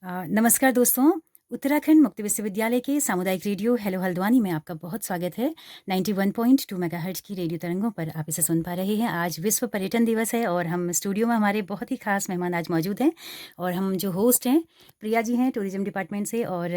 नमस्कार दोस्तों। उत्तराखंड मुक्त विश्वविद्यालय के सामुदायिक रेडियो हेलो हल्द्वानी में आपका बहुत स्वागत है। 91.2 मेगाहर्ट्ज की रेडियो तरंगों पर आप इसे सुन पा रहे हैं। आज विश्व पर्यटन दिवस है और हम स्टूडियो में हमारे बहुत ही खास मेहमान आज मौजूद हैं और हम जो होस्ट हैं प्रिया जी हैं टूरिज्म डिपार्टमेंट से और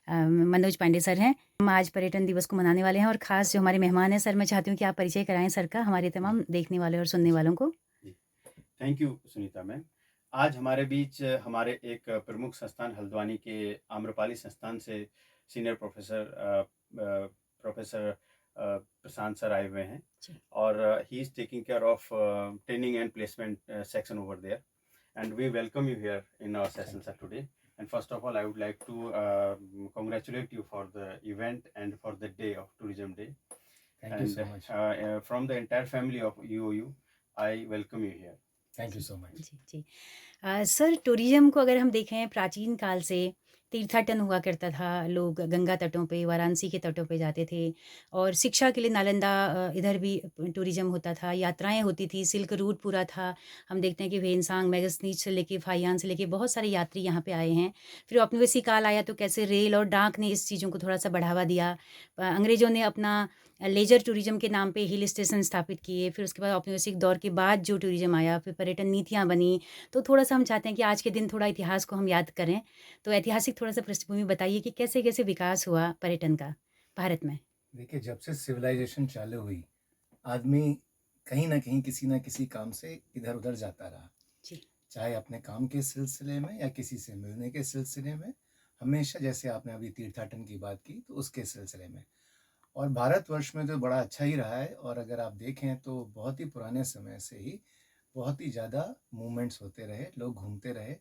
मनोज पांडे सर हैं। हम आज पर्यटन दिवस को मनाने वाले हैं और खास जो हमारे मेहमान हैं सर, मैं चाहती हूँ कि आप परिचय कराएं सर का हमारे तमाम देखने वाले और सुनने वालों को। Thank you Sunita ma'am. आज हमारे बीच हमारे एक प्रमुख संस्थान हल्द्वानी के आम्रपाली संस्थान से सीनियर प्रोफेसर प्रशांत सर आए हुए हैं और he is taking care of training and placement section over there and we welcome you here in our session sir today. And first of all, I would like to congratulate you for the event and for the day of Tourism Day. Thank you so much. From the entire family of UOU, I welcome you here. Thank you so much. जी जी। Sir, tourism को अगर हम देखें प्राचीन काल से तीर्थाटन हुआ करता था। लोग गंगा तटों पे, वाराणसी के तटों पे जाते थे और शिक्षा के लिए नालंदा इधर भी टूरिज्म होता था, यात्राएं होती थी, सिल्क रूट पूरा था। हम देखते हैं कि वेनसांग, मैगसनीच से लेके फाइयान से लेके बहुत सारे यात्री यहाँ पे आए हैं। फिर औपनिवेशिक काल आया तो कैसे रेल और डाक ने इस चीज़ों को थोड़ा सा बढ़ावा दिया। अंग्रेज़ों ने अपना लेजर टूरिज्म के नाम पे हिल स्टेशन स्थापित किए। फिर उसके बाद औपनिवेशिक दौर के बाद जो टूरिज्म आया, फिर पर्यटन नीतियाँ बनी। तो थोड़ा-सा हम चाहते हैं कि आज के दिन थोड़ा इतिहास को हम याद करें। तो ऐतिहासिक थोड़ा-सा पृष्ठभूमि बताइए कि कैसे-कैसे विकास हुआ पर्यटन का भारत में? देखिए, जब से सिविलाइजेशन चालू हुई, आदमी कहीं न कहीं किसी न किसी काम से इधर-उधर जाता रहा। जी। चाहे अपने काम के सिलसिले में या किसी से मिलने के सिलसिले में, हमेशा जैसे आपने अभी तीर्थाटन की बात की, तो उसके सिलसिले में। और भारतवर्ष में तो बड़ा अच्छा ही रहा है और अगर आप देखें तो बहुत ही पुराने समय से ही बहुत ही ज़्यादा मूवमेंट्स होते रहे, लोग घूमते रहे,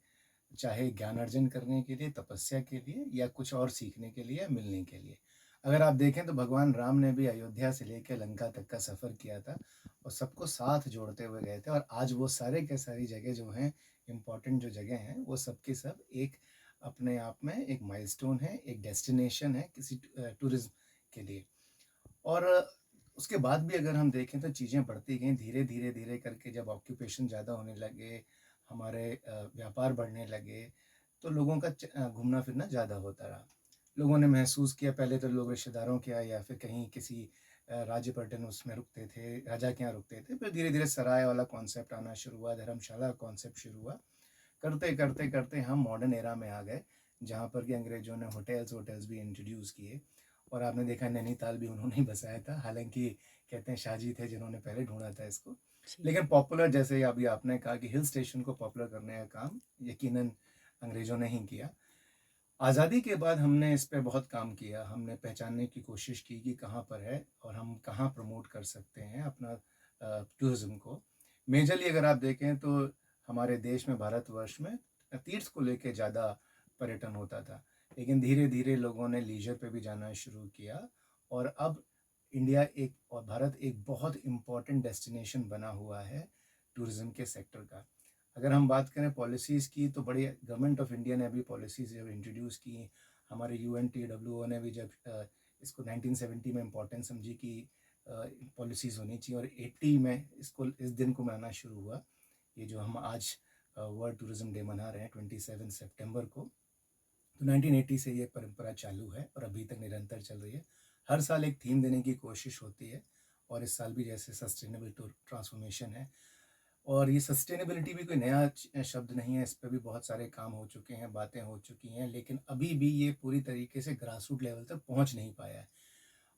चाहे ज्ञान अर्जन करने के लिए, तपस्या के लिए या कुछ और सीखने के लिए या मिलने के लिए। अगर आप देखें तो भगवान राम ने भी अयोध्या से लेकर लंका तक का सफ़र किया था और सबको साथ जोड़ते हुए गए थे और आज वो सारे के सारी जगह जो हैं, इम्पोर्टेंट जो जगह हैं, वो सब की सब एक अपने आप में एक माइलस्टोन है, एक डेस्टिनेशन है किसी टूरिज़्म के लिए। और उसके बाद भी अगर हम देखें तो चीज़ें बढ़ती गईं धीरे करके जब ऑक्यूपेशन ज़्यादा होने लगे, हमारे व्यापार बढ़ने लगे, तो लोगों का घूमना फिरना ज़्यादा होता रहा। लोगों ने महसूस किया, पहले तो लोग रिश्तेदारों के यहाँ या फिर कहीं किसी राज्य पर्यटन उसमें रुकते थे, राजा के यहाँ रुकते थे, फिर धीरे-धीरे सराय वाला कॉन्सेप्ट आना शुरू हुआ, धर्मशाला कॉन्सेप्ट शुरू हुआ। करते हम मॉडर्न एरा में आ गए, जहाँ पर कि अंग्रेज़ों ने होटल्स भी इंट्रोड्यूस किए और आपने देखा नैनीताल भी उन्होंने ही बसाया था। हालाँकि कहते हैं शाहजी थे जिन्होंने पहले ढूँढा था इसको। लेकिन पॉपुलर जैसे अभी आपने कहा कि हिल स्टेशन को पॉपुलर करने का काम यकीनन अंग्रेज़ों ने ही किया। आज़ादी के बाद हमने इस पे बहुत काम किया, हमने पहचानने की कोशिश की कि कहाँ पर है और हम कहाँ प्रमोट कर सकते हैं अपना टूरिज़्म को। मेजरली अगर आप देखें तो हमारे देश में भारतवर्ष में तीर्थ को लेके ज़्यादा पर्यटन होता था, लेकिन धीरे-धीरे लोगों ने लीजर पे भी जाना शुरू किया और अब इंडिया एक और भारत एक बहुत इम्पोर्टेंट डेस्टिनेशन बना हुआ है टूरिज़्म के सेक्टर का। अगर हम बात करें पॉलिसीज़ की तो बड़ी गवर्नमेंट ऑफ इंडिया ने अभी पॉलिसीज़ जब इंट्रोड्यूस की, हमारे यूएनटीडब्ल्यूओ ने भी जब इसको 1970 में इम्पोर्टेंस समझी कि पॉलिसीज़ होनी चाहिए और 80 में इसको इस दिन को मनाना शुरू हुआ। ये जो हम आज वर्ल्ड टूरिज़्म डे मना रहे हैं 27 सितंबर को, तो 1980 से ये परंपरा चालू है और अभी तक निरंतर चल रही है। हर साल एक थीम देने की कोशिश होती है और इस साल भी जैसे सस्टेनेबल ट्रांसफॉर्मेशन है और ये सस्टेनेबिलिटी भी कोई नया शब्द नहीं है, इस पे भी बहुत सारे काम हो चुके हैं, बातें हो चुकी हैं, लेकिन अभी भी ये पूरी तरीके से ग्रासरूट लेवल तक पहुंच नहीं पाया है।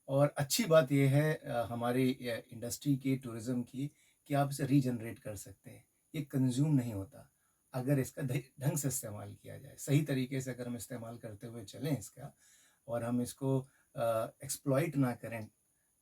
और अच्छी बात ये है हमारी इंडस्ट्री की, टूरिज़्म की, कि आप इसे रीजनरेट कर सकते हैं। ये कंज्यूम नहीं होता, अगर इसका ढंग से इस्तेमाल किया जाए, सही तरीके से अगर हम इस्तेमाल करते हुए चलें इसका और हम इसको एक्सप्लॉइट ना करें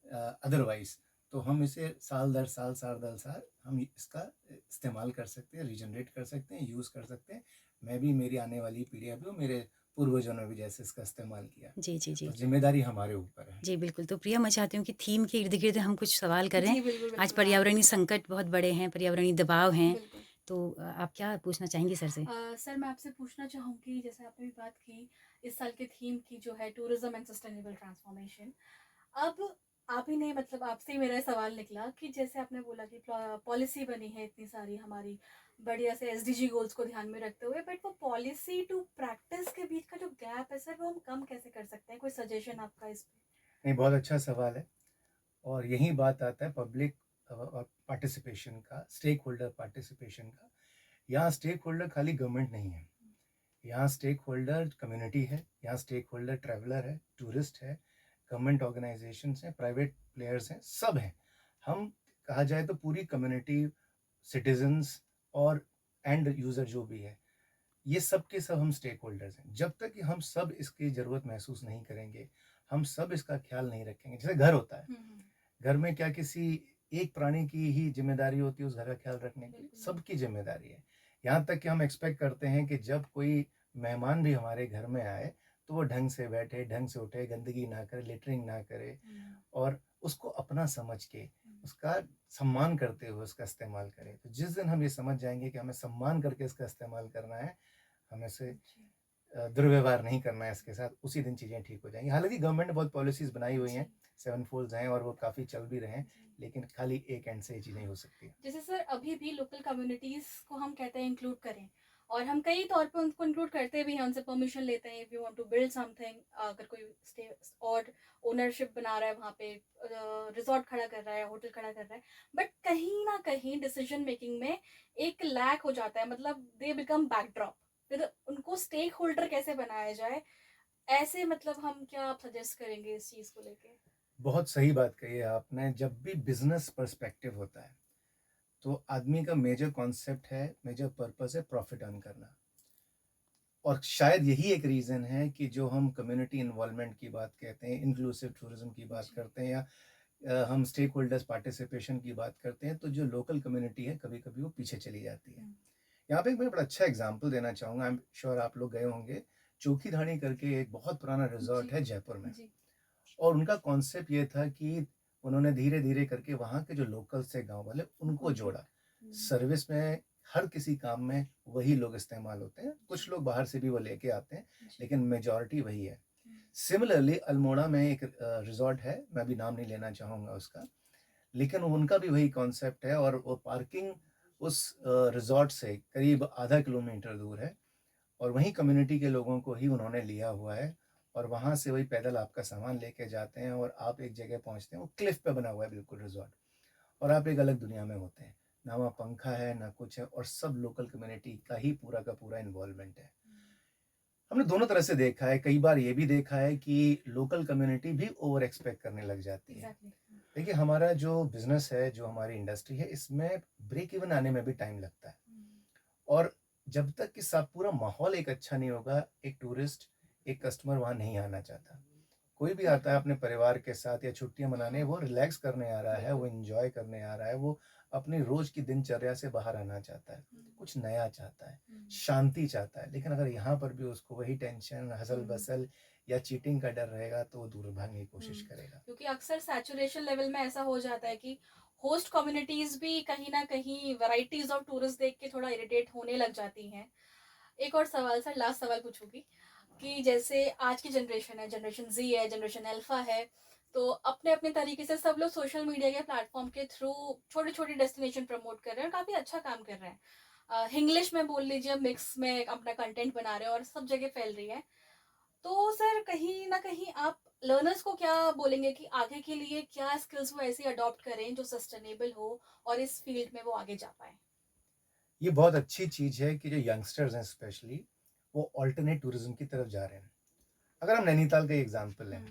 अदरवाइज़, तो हम इसे साल दर साल हम इसका इस्तेमाल कर सकते हैं, रीजनरेट कर सकते हैं, यूज़ कर सकते हैं। मैं भी, मेरी आने वाली पीढ़ियाँ भी और मेरे पूर्वजों ने भी जैसे इसका इस्तेमाल किया। जी, जी, जी। तो ज़िम्मेदारी हमारे ऊपर है। जी, बिल्कुल। तो प्रिया, मैं चाहती हूँ कि थीम के इर्द-गिर्द हम कुछ सवाल करें। जी, बिल्कुल, आज बिल्कुल, मैं आपकी पर्यावरणीय संकट बहुत बड़े हैं, पर्यावरणीय दबाव हैं, बिल्कुल। तो आप क्या पूछना चाहेंगी सर से? सर मैं आपसे पूछना चाहूँगी जैसे आपने भी बात की इस साल के थीम की जो है टूरिज़्म एंड सस्टेनेबल ट्रांसफॉर्मेशन। अब आप ही ने मतलब आपसे ही मेरा ये सवाल निकला कि जैसे आपने बोला कि पॉलिसी बनी है इतनी सारी हमारी बढ़िया से एसडीजी गोल्स को ध्यान में रखते हुए, बट वो पॉलिसी टू प्रैक्टिस गैप है सर वो हम कम कैसे कर सकते हैं? कोई सजेशन आपका इस पे? नहीं, बहुत अच्छा सवाल है और यही बात आता है पब्लिक पार्टिसिपेशन का, स्टेक होल्डर पार्टिसिपेशन का। यहाँ स्टेक होल्डर खाली गवर्नमेंट नहीं है, यहाँ स्टेक होल्डर कम्युनिटी है, यहाँ स्टेक होल्डर ट्रैवलर है, टूरिस्ट है, गवर्नमेंट ऑर्गेनाइजेशंस हैं, प्राइवेट प्लेयर्स हैं, सब हैं। हम कहा जाए तो पूरी कम्युनिटी, सिटीजन्स और एंड यूज़र जो भी है, ये सब के सब हम स्टेक होल्डर्स हैं। जब तक कि हम सब इसकी ज़रूरत महसूस नहीं करेंगे, हम सब इसका ख्याल नहीं रखेंगे, जैसे घर होता है, घर में क्या किसी एक प्राणी की ही जिम्मेदारी होती है उस घर का ख्याल रखने की? बिल्कुल। सबकी जिम्मेदारी है। यहाँ तक कि हम एक्सपेक्ट करते हैं कि जब कोई मेहमान भी हमारे घर में आए, तो वो ढंग से बैठे, ढंग से उठे, गंदगी ना करे, लिटरिंग ना करे और उसको अपना समझ के, उसका सम्मान करते हुए उसका इस्तेमाल करें। तो जिस दिन हम ये समझ जाएँगे कि हमें सम्मान करके इसका इस्तेमाल करना है, हमें से दुर्व्यवहार नहीं करना है इसके साथ, उसी दिन चीज़ें ठीक हो जाएँगी। हालाँकि गवर्नमेंट ने बहुत पॉलिसीज़ बनाई हुई हैं, 7 फोल्ड्स हैं और वो काफ़ी चल भी रहे हैं, लेकिन खाली एक एंड से ये चीज़ नहीं हो सकती। जैसे सर अभी भी लोकल कम्युनिटीज को हम कहते हैं इंक्लूड करें और हम कई तौर पे उनको इंक्लूड करते भी हैं, उनसे परमिशन लेते हैं if you want to build something, अगर कोई स्टे और ओनरशिप बना रहा है वहाँ पे, रिजॉर्ट खड़ा कर रहा है, होटल खड़ा कर रहा है, बट कहीं ना कहीं डिसीजन मेकिंग में एक लैक हो जाता है, मतलब दे बिकम बैकड्रॉप। फिर उनको स्टेक होल्डर कैसे बनाया जाए ऐसे, मतलब हम क्या आप सजेस्ट करेंगे इस चीज़ को लेके? बहुत सही बात कही है आपने। जब भी बिज़नेस पर्सपेक्टिव होता है, तो आदमी का मेजर कॉन्सेप्ट है, मेजर पर्पस है प्रॉफ़िट अर्न करना। और शायद यही एक रीज़न है कि जो हम कम्युनिटी इन्वॉल्वमेंट की बात कहते हैं, इंक्लूसिव टूरिज़्म की बात करते हैं या हम स्टेक होल्डर्स पार्टिसिपेशन की बात करते हैं, तो जो लोकल कम्युनिटी है, कभी-कभी वो पीछे चली जाती है। यहाँ पे मैं बड़ा अच्छा एग्ज़ाम्पल देना चाहूँगा, आई एम श्योर आप लोग गए होंगे। चोखीधानी करके एक बहुत पुराना रिज़ॉर्ट है जयपुर में और उनका कॉन्सेप्ट ये था कि उन्होंने धीरे-धीरे करके वहाँ के जो लोकल्स थे गाँव वाले, उनको जोड़ा। सर्विस में हर किसी काम में वही लोग इस्तेमाल होते हैं, कुछ लोग बाहर से भी वो लेके आते हैं, लेकिन मेजॉरिटी वही है। सिमिलरली अल्मोड़ा में एक रिज़ॉर्ट है, मैं अभी नाम नहीं लेना चाहूँगा उसका, लेकिन उनका भी वही कॉन्सेप्ट है और वो पार्किंग उस रिज़ॉर्ट से करीब आधा किलोमीटर दूर है और वहीं कम्युनिटी के लोगों को ही उन्होंने लिया हुआ है और वहाँ से वही पैदल आपका सामान लेके जाते हैं और आप एक जगह पहुँचते हैं, वो क्लिफ़ पे बना हुआ है बिल्कुल रिज़ॉर्ट और आप एक अलग दुनिया में होते हैं। ना वहाँ पंखा है, ना कुछ है और सब लोकल कम्युनिटी का ही पूरा का पूरा इन्वॉल्वमेंट है। हमने दोनों तरह से देखा है, कई बार ये भी देखा है कि लोकल कम्युनिटी भी ओवर एक्सपेक्ट करने लग जाती है। देखिए हमारा जो बिज़नेस है, जो हमारी इंडस्ट्री है, इसमें ब्रेक इवन आने में भी टाइम लगता है और जब तक कि सब पूरा माहौल एक अच्छा नहीं होगा, एक टूरिस्ट, एक कस्टमर वहाँ नहीं आना चाहता। कोई भी आता है अपने परिवार के साथ या छुट्टियाँ मनाने, वो रिलैक्स करने आ रहा है, वो एन्जॉय करने आ रहा है, वो अपनी रोज़ की दिनचर्या से बाहर आना चाहता है, कुछ नया चाहता है, शांति चाहता है। लेकिन अगर यहाँ पर भी उसको वही टेंशन, हसल-बसल या चीटिंग का डर रहेगा, तो वो दूर भागने की कोशिश करेगा। क्योंकि अक्सर सैचुरेशन लेवल में ऐसा हो जाता है कि होस्ट कम्युनिटीज भी कहीं ना कहीं वैरायटीज ऑफ टूरिस्ट देख के थोड़ा इरिटेट होने लग जाती हैं। एक और सवाल सर, लास्ट सवाल पूछूंगी कि जैसे आज की जनरेशन है, जनरेशन जी है, जनरेशन अल्फा है, तो अपने अपने तरीके से सब लोग सोशल मीडिया के प्लेटफॉर्म के थ्रू छोटी छोटी डेस्टिनेशन प्रमोट कर रहे हैं और काफ़ी अच्छा काम कर रहे हैं। इंग्लिश में बोल लीजिए, मिक्स में अपना कंटेंट बना रहे हैं और सब जगह फैल रही है। तो सर कहीं ना कहीं आप लर्नर्स को क्या बोलेंगे कि आगे के लिए क्या स्किल्स वो ऐसी अडॉप्ट करें जो सस्टेनेबल हो और इस फील्ड में वो आगे जा पाए? ये बहुत अच्छी चीज़ है कि जो यंगस्टर्स हैं स्पेशली, वो अल्टरनेट टूरिज़्म की तरफ जा रहे हैं। अगर हम नैनीताल का एग्ज़ाम्पल लें,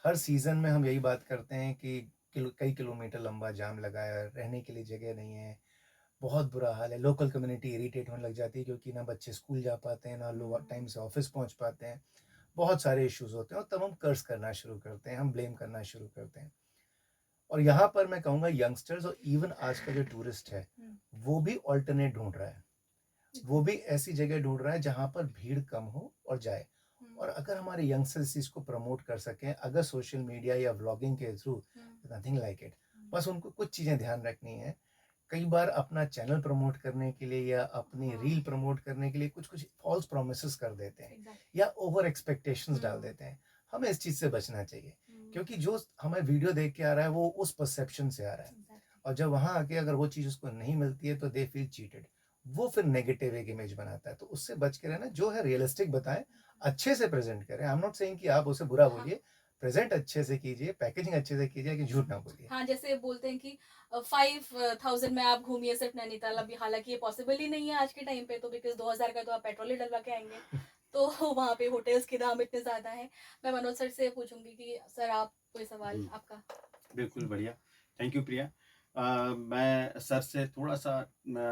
हर सीज़न में हम यही बात करते हैं कि कई किलोमीटर लंबा जाम लगा है, रहने के लिए जगह नहीं है, बहुत बुरा हाल है। लोकल कम्युनिटी इरिटेट होने लग जाती है क्योंकि ना बच्चे स्कूल जा पाते हैं, ना लोग टाइम से ऑफ़िस पहुँच पाते हैं। बहुत सारे इश्यूज़ होते हैं और तब हम कर्स करना शुरू करते हैं, हम ब्लेम करना शुरू करते हैं। और यहाँ पर मैं कहूँगा यंगस्टर्स और इवन आज का जो टूरिस्ट है, वो भी अल्टरनेट ढूँढ रहा है। वो भी ऐसी जगह ढूँढ रहा है जहाँ पर भीड़ कम हो और जाए। और अगर हमारे यंगस्टर्स इस चीज़ को प्रमोट कर सकें, अगर सोशल मीडिया या व्लॉगिंग के थ्रू, नथिंग लाइक इट। बस उनको कुछ चीज़ें ध्यान रखनी है। कई बार अपना चैनल प्रमोट करने के लिए या अपनी रील प्रमोट करने के लिए कुछ-कुछ फ़ॉल्स प्रॉमिसेस कर देते हैं या ओवर एक्सपेक्टेशंस डाल देते हैं। हमें इस चीज़ से बचना चाहिए क्योंकि जो हमें वीडियो देख के आ रहा है, वो उस परसेप्शन से आ रहा है और जब वहाँ आके अगर वो चीज़ उसको नहीं मिलती है, तो दे फील चीटेड। वो फिर नेगेटिव एक इमेज बनाता है, तो उससे बच के रहना, जो है रियलिस्टिक बताएँ। अच्छे से प्रेजेंट करें। आई एम नॉट सेइंग कि आप उसे बुरा बोलिए, प्रेजेंट अच्छे से कीजिए, पैकेजिंग अच्छे से कीजिए, कि झूठ ना बोलिए। हाँ, जैसे बोलते हैं कि 5,000 में आप घूमिए सिर्फ नैनीताल, अभी हालाँकि ये पॉसिबल ही नहीं है आज के टाइम पे, तो बिकॉज़ 2,000 का तो आप पेट्रोल ही डलवा के आएँगे। तो वहाँ पे होटल्स के दाम इतने ज़्यादा हैं। मैं मनोज सर से पूछूँगी कि सर आप कोई सवाल आपका? बिल्कुल बढ़िया, थैंक यू प्रिया। मैं सर से थोड़ा सा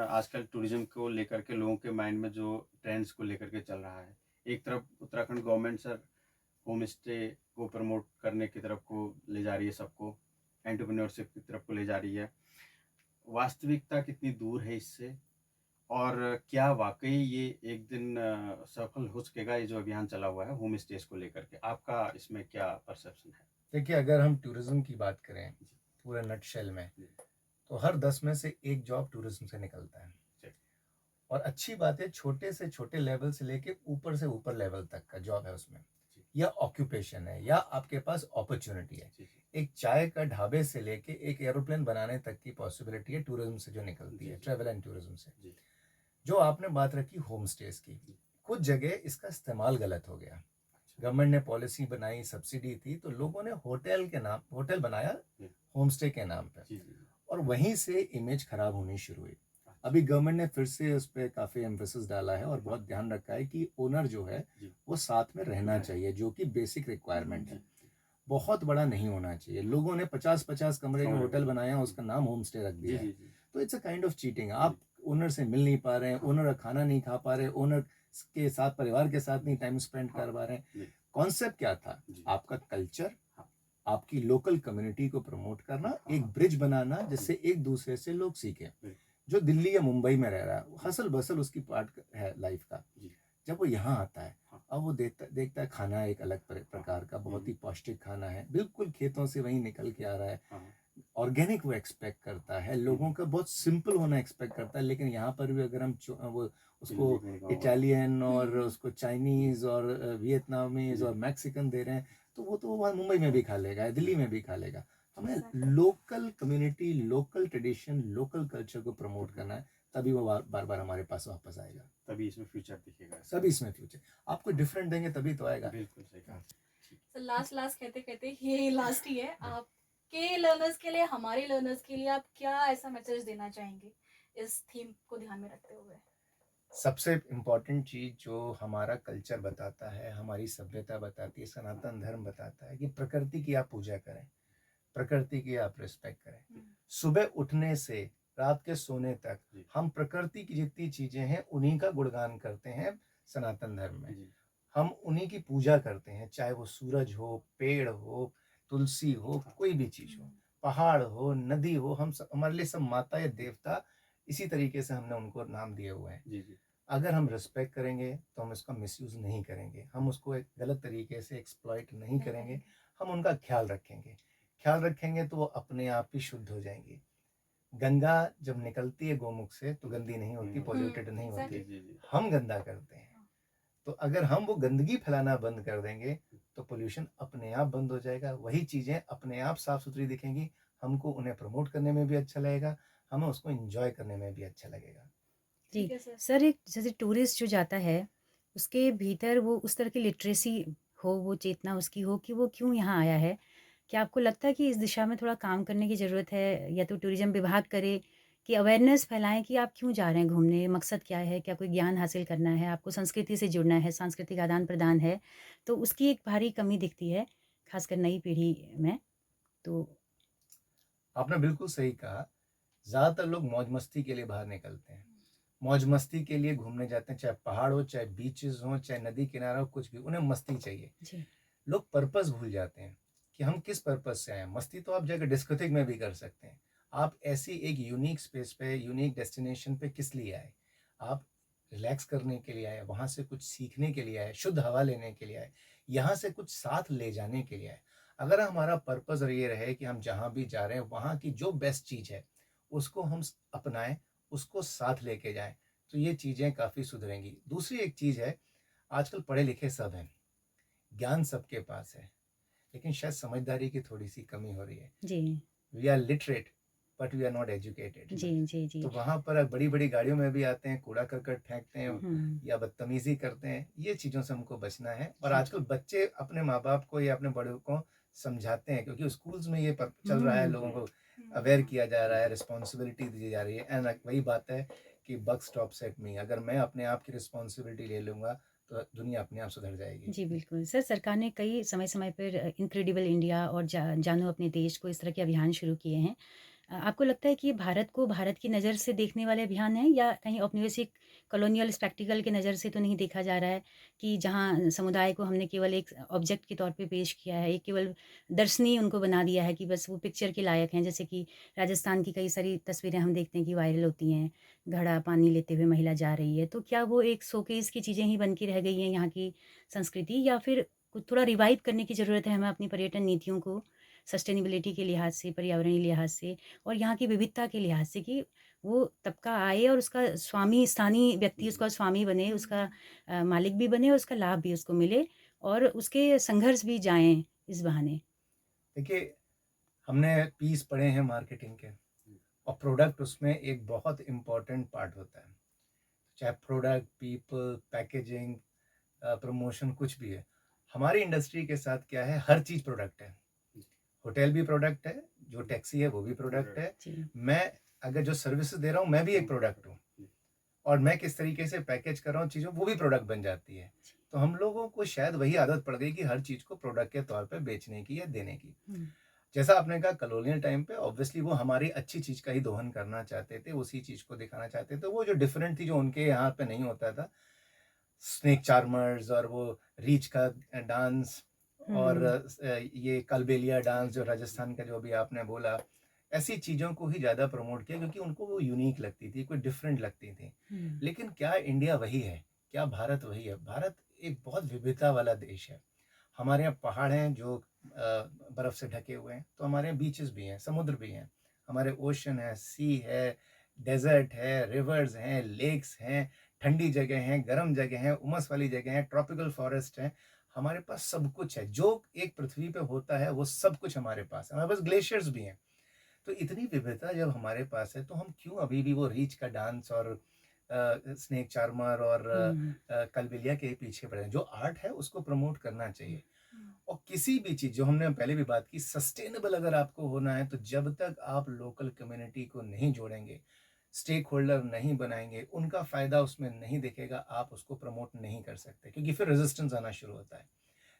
आजकल टूरिज्म को लेकर के लोगों के माइंड में जो ट्रेंड्स को लेकर के चल रहा है, एक तरफ Uttarakhand government sir home stay को प्रमोट करने की तरफ को ले जा रही है, सबको एंटरप्रेन्योरशिप की तरफ को ले जा रही है। वास्तविकता कितनी दूर है इससे, और क्या वाकई ये एक दिन सफल हो सकेगा, ये जो अभियान चला हुआ है होम स्टेज को लेकर के? आपका इसमें क्या परसेप्शन है? देखिए, अगर हम टूरिज्म की बात करें पूरे नटशेल में, तो हर 10 में से 1 जॉब टूरिज्म से निकलता है। और अच्छी बात है, छोटे से छोटे लेवल से लेके ऊपर से ऊपर लेवल तक का जॉब है उसमें, या ऑक्यूपेशन है, या आपके पास अपॉर्चुनिटी है। एक चाय का ढाबे से लेके एक एरोप्लेन बनाने तक की पॉसिबिलिटी है टूरिज्म से जो निकलती है, ट्रैवल एंड टूरिज्म से। जो आपने बात रखी होम स्टेज की, कुछ जगह इसका इस्तेमाल गलत हो गया। गवर्नमेंट ने पॉलिसी बनाई, सब्सिडी थी, तो लोगों ने होटल बनाया होम स्टे के नाम पे, और वहीं से इमेज खराब होनी शुरू हुई। अभी गवर्नमेंट ने फिर से उस पर काफ़ी एम्फेसिस डाला है और बहुत ध्यान रखा है कि ओनर जो है वो साथ में रहना चाहिए, जो कि बेसिक रिक्वायरमेंट है। बहुत बड़ा नहीं होना चाहिए। लोगों ने 50-50 कमरे के होटल बनाया, उसका नाम होम स्टे रख दिया है। तो it's a kind of cheating. आप ओनर से मिल नहीं पा रहे हैं, ओनर का खाना नहीं खा पा रहे, ओनर के साथ, परिवार के साथ नहीं टाइम स्पेंड कर पा रहे हैं। कॉन्सेप्ट क्या था? आपका कल्चर, आपकी लोकल कम्युनिटी को प्रमोट करना, एक ब्रिज बनाना जिससे एक दूसरे से लोग सीखें। जो दिल्ली या मुंबई में रह रहा है, हसल बसल उसकी पार्ट है लाइफ का। जब वो यहाँ आता है, अब वो देखता है खाना एक अलग प्रकार का, बहुत ही पौष्टिक खाना है, बिल्कुल खेतों से वहीं निकल के आ रहा है, ऑर्गेनिक वो एक्सपेक्ट करता है, लोगों का बहुत सिंपल होना एक्सपेक्ट करता है। लेकिन यहाँ पर भी अगर हम वो उसको इटालियन और उसको चाइनीज़ और वियतनामीज़ और मैक्सिकन दे रहे हैं, तो वो तो वहाँ मुंबई में भी खा लेगा, दिल्ली में भी खा लेगा। हमें local community, local tradition, local culture को प्रमोट करना है, तभी वो बार बार हमारे पास वापस आएगा, तभी इसमें फ्यूचर दिखेगा। तभी इसमें फ्यूचर आपको डिफरेंट देंगे तभी तो आएगा। बिल्कुल सही कहा। सर लास्ट कहते कहते ये लास्ट ही है, आपके लर्नर्स के लिए, हमारे लर्नर्स के लिए आप क्या ऐसा मैसेज देना चाहेंगे इस थीम को ध्यान में रखते हुए? सबसे इम्पॉर्टेंट चीज़ जो हमारा कल्चर बताता है, हमारी सभ्यता बताती है, सनातन धर्म बताता है कि प्रकृति की आप पूजा करें, प्रकृति की आप रिस्पेक्ट करें। सुबह उठने से रात के सोने तक हम प्रकृति की जितनी चीज़ें हैं उन्हीं का गुणगान करते हैं सनातन धर्म में। हम उन्हीं की पूजा करते हैं, चाहे वो सूरज हो, पेड़ हो, तुलसी हो, कोई भी चीज़ हो, पहाड़ हो, नदी हो, हमारे लिए सब माता या देवता, इसी तरीके से हमने उनको नाम दिए हुए हैं। अगर हम रिस्पेक्ट करेंगे तो हम इसका मिसयूज़ नहीं करेंगे, हम उसको एक गलत तरीके से एक्सप्लॉइट नहीं करेंगे, हम उनका ख्याल रखेंगे तो वो अपने आप ही शुद्ध हो जाएंगी। गंगा जब निकलती है गोमुख से तो गंदी नहीं होती, पॉल्यूटेड नहीं होती, हम गंदा करते हैं। तो अगर हम वो गंदगी फैलाना बंद कर देंगे तो पोल्यूशन अपने आप बंद हो जाएगा, वही चीज़ें अपने आप साफ सुथरी दिखेंगी, हमको उन्हें प्रमोट करने में भी अच्छा लगेगा, हमें उसको एंजॉय करने में भी अच्छा लगेगा। जी सर, एक जैसे टूरिस्ट जो जाता है उसके भीतर वो उस तरह की लिटरेसी हो, वो चेतना उसकी हो कि वो क्यों यहाँ आया है। क्या आपको लगता है कि इस दिशा में थोड़ा काम करने की ज़रूरत है, या तो टूरिज़्म विभाग करे कि अवेयरनेस फैलाएं कि आप क्यों जा रहे हैं घूमने, मकसद क्या है, क्या कोई ज्ञान हासिल करना है, आपको संस्कृति से जुड़ना है, सांस्कृतिक आदान प्रदान है, तो उसकी एक भारी कमी दिखती है खासकर नई पीढ़ी में। तो आपने बिल्कुल सही कहा, ज़्यादातर लोग मौज मस्ती के लिए बाहर निकलते हैं, मौज मस्ती के लिए घूमने जाते हैं, चाहे पहाड़ हो, चाहे बीचेस हो, चाहे नदी किनारा हो, कुछ भी, उन्हें मस्ती चाहिए। जी लोग पर्पस भूल जाते हैं कि हम किस पर्पस से आए। मस्ती तो आप जाकर डिस्कोथेक में भी कर सकते हैं, आप ऐसी एक यूनिक स्पेस पे, यूनिक डेस्टिनेशन पे किस लिए आए? आप रिलैक्स करने के लिए आए, वहाँ से कुछ सीखने के लिए आए, शुद्ध हवा लेने के लिए आए, यहाँ से कुछ साथ ले जाने के लिए आए। अगर हमारा पर्पस ये रहे कि हम जहाँ भी जा रहे हैं वहाँ की जो बेस्ट चीज़ है उसको हम अपनाएं, उसको साथ लेके जाएं, तो ये चीज़ें काफ़ी सुधरेंगी। दूसरी एक चीज़ है, आजकल पढ़े लिखे सब हैं, ज्ञान सबके पास है, लेकिन शायद समझदारी की थोड़ी सी कमी हो रही है। जी we are literate but we are not educated. जी, जी, जी। तो वहाँ पर बड़ी-बड़ी गाड़ियों में भी आते हैं, कूड़ा-करकट फेंकते हैं हुँ, या बदतमीज़ी करते हैं, ये चीज़ों से हमको बचना है। और जी। आजकल बच्चे अपने माँ-बाप को या अपने बड़ों को समझाते हैं, क्योंकि स्कूल्स में ये चल रहा है, हुँ, लोगों को हम्म, अवेयर किया जा रहा है, रिस्पॉन्सिबिलिटी दी जा रही है। एंड वही बात है कि बक स्टॉप्स एट मी। अगर मैं अपने आप की रिस्पॉन्सिबिलिटी ले लूँगा, तो दुनिया अपने आप सुधर जाएगी। जी, बिल्कुल। सर, सरकार ने कई समय-समय पर इनक्रेडिबल इंडिया और जानो अपने देश को, इस तरह के अभियान शुरू किए हैं। आपको लगता है कि ये भारत को भारत की नज़र से देखने वाले अभियान हैं, या कहीं औपनिवेशिक कॉलोनियल स्पेक्टिकल की नज़र से तो नहीं देखा जा रहा है कि जहाँ समुदाय को हमने केवल एक ऑब्जेक्ट के तौर पे पेश किया है, एक केवल दर्शनीय उनको बना दिया है कि बस वो पिक्चर के लायक हैं। जैसे कि राजस्थान की कई सारी तस्वीरें हम देखते हैं कि वायरल होती हैं, घड़ा पानी लेते हुए महिला जा रही है। तो क्या वो एक शोकेस की चीज़ें ही बन के रह गई हैं यहाँ की संस्कृति, या फिर कुछ थोड़ा रिवाइव करने की ज़रूरत है हमें अपनी पर्यटन नीतियों को, सस्टेनेबिलिटी के लिहाज से, पर्यावरणीय लिहाज से और यहाँ की विविधता के लिहाज से, कि वो तबका आए और उसका स्वामी, स्थानीय व्यक्ति उसका स्वामी बने, उसका मालिक भी बने और उसका लाभ भी उसको मिले और उसके संघर्ष भी जाएँ इस बहाने? देखिए, हमने पीस पढ़े हैं मार्केटिंग के, और प्रोडक्ट उसमें एक बहुत इम्पोर्टेंट पार्ट होता है। चाहे प्रोडक्ट, पीपल, पैकेजिंग, प्रमोशन, कुछ भी है। हमारी इंडस्ट्री के साथ क्या है, हर चीज़ प्रोडक्ट है। होटल भी प्रोडक्ट है, जो टैक्सी है वो भी प्रोडक्ट है। जी। मैं अगर जो सर्विसेज दे रहा हूँ, मैं भी एक प्रोडक्ट हूँ, और मैं किस तरीके से पैकेज कर रहा हूँ चीज़ों, वो भी प्रोडक्ट बन जाती है। तो हम लोगों को शायद वही आदत पड़ गई कि हर चीज़ को प्रोडक्ट के तौर पे बेचने की या देने की। हुँ, जैसा आपने कहा, कॉलोनियल टाइम पे ऑब्वियसली वो हमारी अच्छी चीज़ का ही दोहन करना चाहते थे, उसी चीज़ को दिखाना चाहते थे। वो जो डिफरेंट थी, जो उनके यहाँ पे नहीं होता था, स्नेक चार्मर्स और वो रीछ का डांस, और हुँ, ये कलबेलिया डांस जो राजस्थान का, जो अभी आपने बोला, ऐसी चीज़ों को ही ज़्यादा प्रमोट किया क्योंकि उनको वो यूनिक लगती थी, कोई डिफरेंट लगती थी। हुँ, लेकिन क्या इंडिया वही है? क्या भारत वही है? भारत एक बहुत विविधता वाला देश है। हमारे यहाँ पहाड़ हैं जो बर्फ़ से ढके हुए हैं, तो हमारे यहाँ बीचेस भी हैं, समुद्र भी हैं। हमारे ओशन है, सी है, डेज़र्ट है, रिवर्स हैं, लेक्स हैं, ठंडी जगह हैं, गर्म जगह हैं, उमस वाली जगह हैं, ट्रॉपिकल फॉरेस्ट हैं। हमारे पास सब कुछ है, जो एक पृथ्वी पे होता है वो सब कुछ हमारे पास है। हमारे पास ग्लेशियर्स भी हैं। तो इतनी विविधता जब हमारे पास है, तो हम क्यों अभी भी वो रीछ का डांस और स्नेक चार्मर और हुँ, कलबेलिया के पीछे पड़े हैं? जो आर्ट है उसको प्रमोट करना चाहिए। हम्म, और किसी भी चीज़, जो हमने पहले भी बात की, सस्टेनेबल अगर आपको होना है, तो जब तक आप लोकल कम्युनिटी को नहीं जोड़ेंगे, स्टेक होल्डर नहीं बनाएँगे, उनका फ़ायदा उसमें नहीं दिखेगा, आप उसको प्रमोट नहीं कर सकते, क्योंकि फिर रेजिस्टेंस आना शुरू होता है।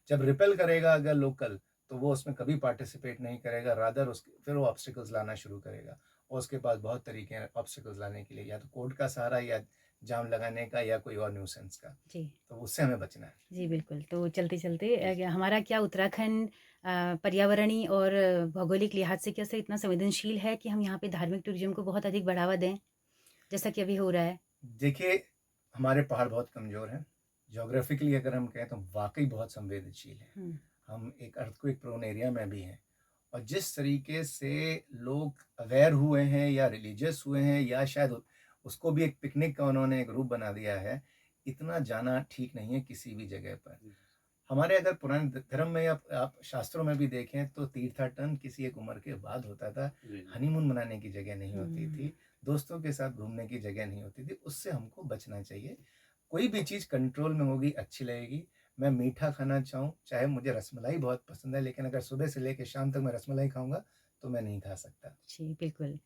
जब रिपेल करेगा अगर लोकल, तो वो उसमें कभी पार्टिसिपेट नहीं करेगा, रादर उसके फिर वो ऑब्स्टिकल्स लाना शुरू करेगा, और उसके पास बहुत तरीके हैं ऑब्स्टिकल्स लाने के लिए, या तो कोर्ट का सहारा, या जाम लगाने का, या कोई और न्यूसेंस का। जी। तो उससे हमें बचना है। जी, बिल्कुल। तो चलते-चलते हमारा क्या उत्तराखंड पर्यावरणीय और भौगोलिक लिहाज से कैसे इतना संवेदनशील है कि हम यहाँ पे धार्मिक टूरिज़्म को बहुत अधिक बढ़ावा दें, जैसा कि अभी हो रहा है? देखिए, हमारे पहाड़ बहुत कमज़ोर हैं। ज्योग्राफिकली अगर हम कहें, तो वाक़ई बहुत संवेदनशील हैं। हुँ, हम एक अर्थक्वेक प्रोन एरिया में भी हैं, और जिस तरीके से लोग अवेयर हुए हैं, या रिलीजियस हुए हैं, या शायद उसको भी एक पिकनिक का उन्होंने एक रूप बना दिया है, इतना जाना ठीक नहीं है किसी भी जगह पर। हमारे अगर पुराने धर्म में, आप शास्त्रों में भी देखें, तो तीर्थाटन किसी एक उम्र के बाद होता था। हनीमून मनाने की जगह नहीं होती हुँ। थी, दोस्तों के साथ घूमने की जगह नहीं होती थी। उससे हमको बचना चाहिए। कोई भी चीज़ कंट्रोल में होगी, अच्छी लगेगी। मैं मीठा खाना चाहूँ, चाहे मुझे रसमलाई बहुत पसंद है, लेकिन अगर सुबह से लेके शाम तक मैं रसमलाई खाऊँगा, तो मैं नहीं खा सकता। जी, बिल्कुल।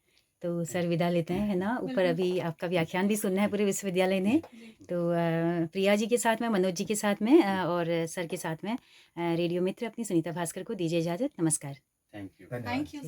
तो सर विदा लेते हैं, है ना? ऊपर बिल्कुल अभी आपका व्याख्यान भी सुनना है पूरे विश्वविद्यालय ने। जी तो प्रिया जी के साथ में, मनोज जी के साथ में और सर के साथ में रेडियो मित्र अपनी सुनीता भास्कर को दीजिए इजाज़त। नमस्कार। Thank you. धन्यवाद। Thank you